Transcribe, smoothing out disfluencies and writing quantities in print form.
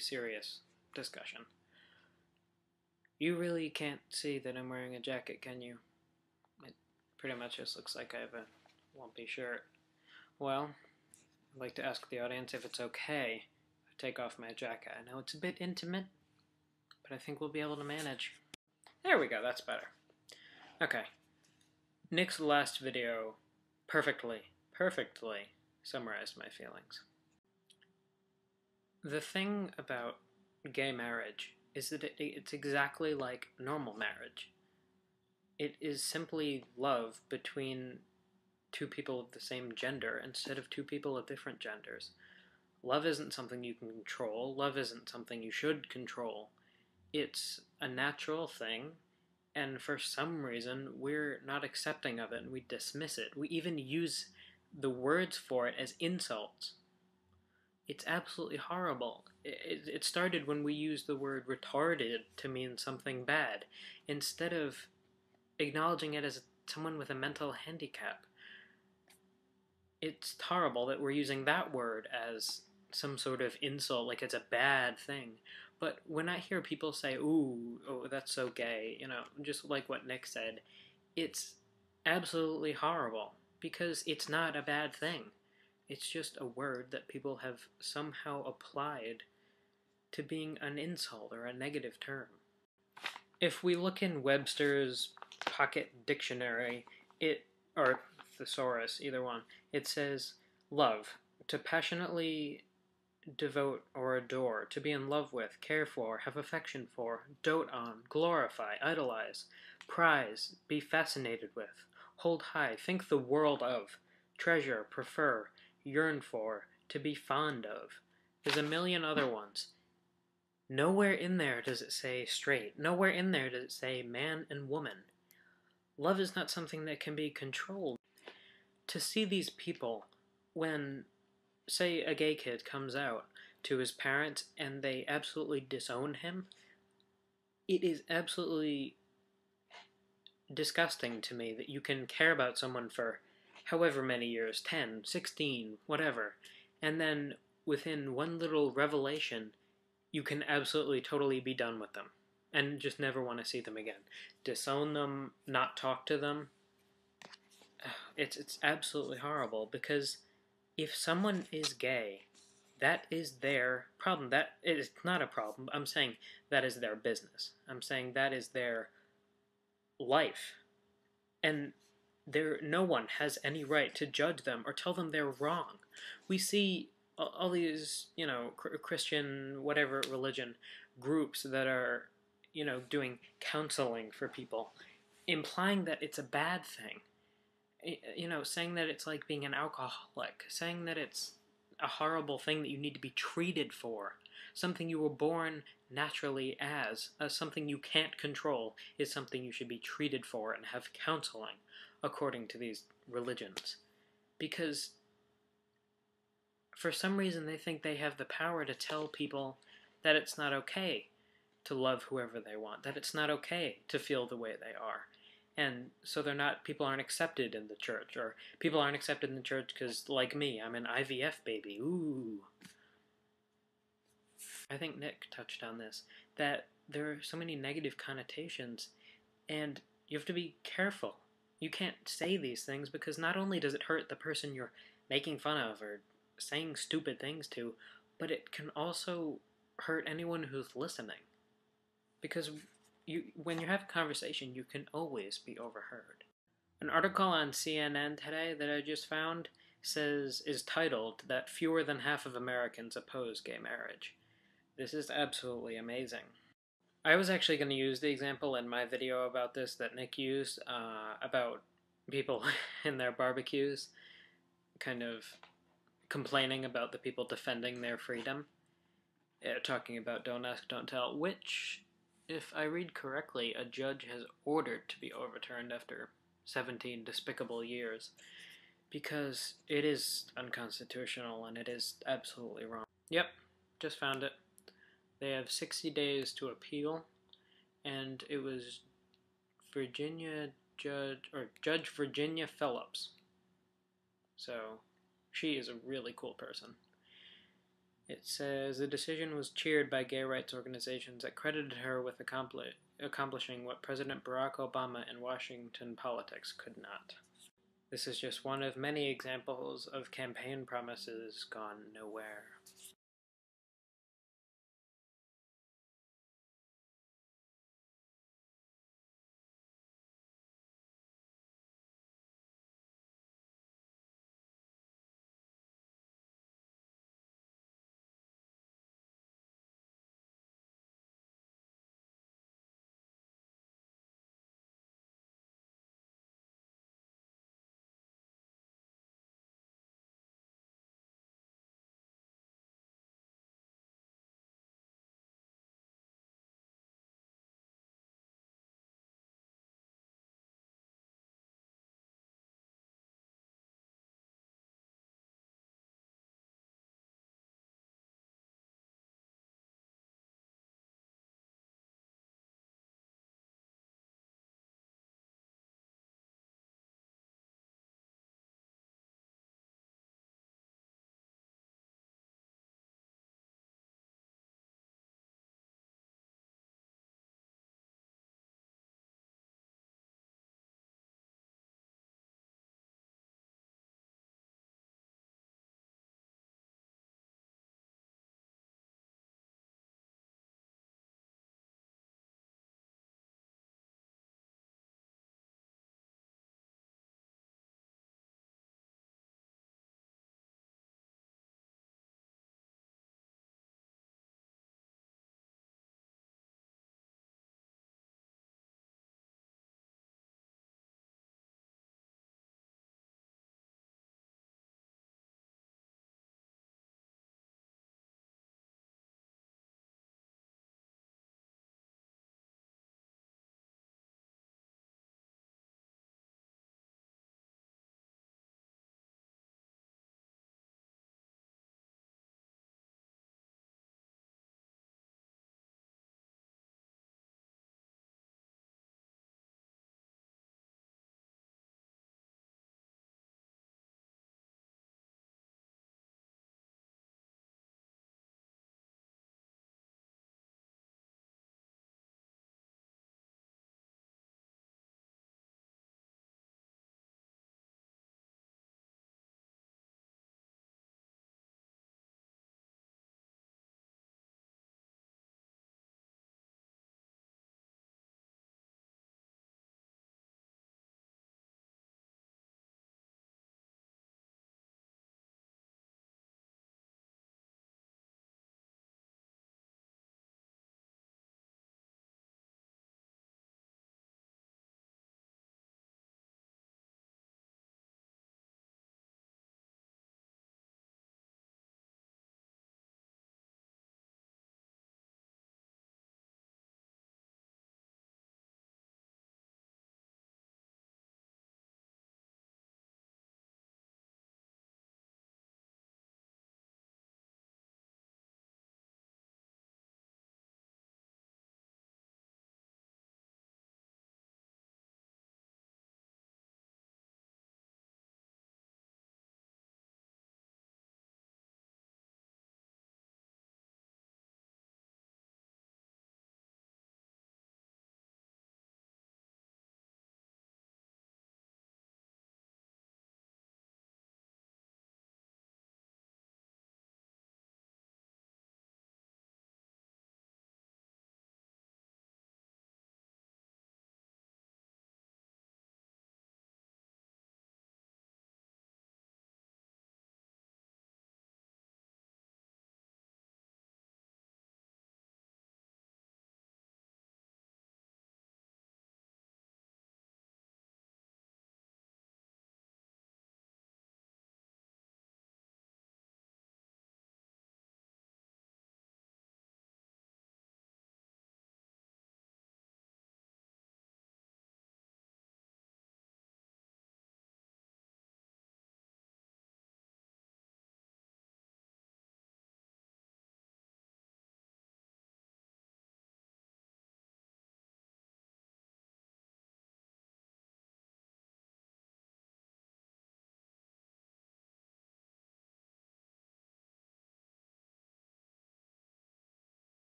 serious discussion. You really can't see that I'm wearing a jacket, can you? It pretty much just looks like I have a lumpy shirt. Well, I'd like to ask the audience if it's okay if I take off my jacket. I know it's a bit intimate, but I think we'll be able to manage. There we go, that's better. Okay. Nick's last video perfectly summarized my feelings. The thing about gay marriage is that it's exactly like normal marriage. It is simply love between two people of the same gender instead of two people of different genders. Love isn't something you can control. Love isn't something you should control. It's a natural thing, and for some reason we're not accepting of it and we dismiss it. We even use the words for it as insults. It's absolutely horrible. It started when we used the word retarded to mean something bad, instead of acknowledging it as someone with a mental handicap. It's horrible that we're using that word as some sort of insult, like it's a bad thing. But when I hear people say, ooh, oh, that's so gay, you know, just like what Nick said, it's absolutely horrible, because it's not a bad thing. It's just a word that people have somehow applied to being an insult or a negative term. If we look in Webster's Pocket Dictionary, or Thesaurus, either one, it says love, to passionately devote or adore, to be in love with, care for, have affection for, dote on, glorify, idolize, prize, be fascinated with, hold high, think the world of, treasure, prefer, yearn for, to be fond of. There's a million other ones. Nowhere in there does it say straight. Nowhere in there does it say man and woman. Love is not something that can be controlled. To see these people, when, say, a gay kid comes out to his parents and they absolutely disown him, it is absolutely disgusting to me that you can care about someone for however many years, 10, 16, whatever, and then within one little revelation, you can absolutely totally be done with them and just never want to see them again. Disown them, not talk to them. It's absolutely horrible, because if someone is gay, that is their problem. That is not a problem. I'm saying that is their business. I'm saying that is their life. And no one has any right to judge them or tell them they're wrong. We see all these, you know, Christian, whatever religion, groups that are, you know, doing counseling for people, implying that it's a bad thing. You know, saying that it's like being an alcoholic, saying that it's a horrible thing that you need to be treated for. Something you were born naturally as, something you can't control, is something you should be treated for and have counseling, according to these religions. Because for some reason they think they have the power to tell people that it's not okay to love whoever they want, that it's not okay to feel the way they are. And so people aren't accepted in the church, or people aren't accepted in the church because, like me, I'm an IVF baby. Ooh. I think Nick touched on this, that there are so many negative connotations, and you have to be careful. You can't say these things, because not only does it hurt the person you're making fun of or saying stupid things to, but it can also hurt anyone who's listening. Because when you have a conversation, you can always be overheard. An article on CNN today that I just found is titled that fewer than half of Americans oppose gay marriage. This is absolutely amazing. I was actually going to use the example in my video about this that Nick used, about people in their barbecues kind of complaining about the people defending their freedom, talking about don't ask, don't tell, which, if I read correctly, a judge has ordered to be overturned after 17 despicable years, because it is unconstitutional and it is absolutely wrong. Yep, just found it. They have 60 days to appeal, and it was Judge Virginia Phillips. So she is a really cool person. It says the decision was cheered by gay rights organizations that credited her with accomplishing what President Barack Obama in Washington politics could not. This is just one of many examples of campaign promises gone nowhere.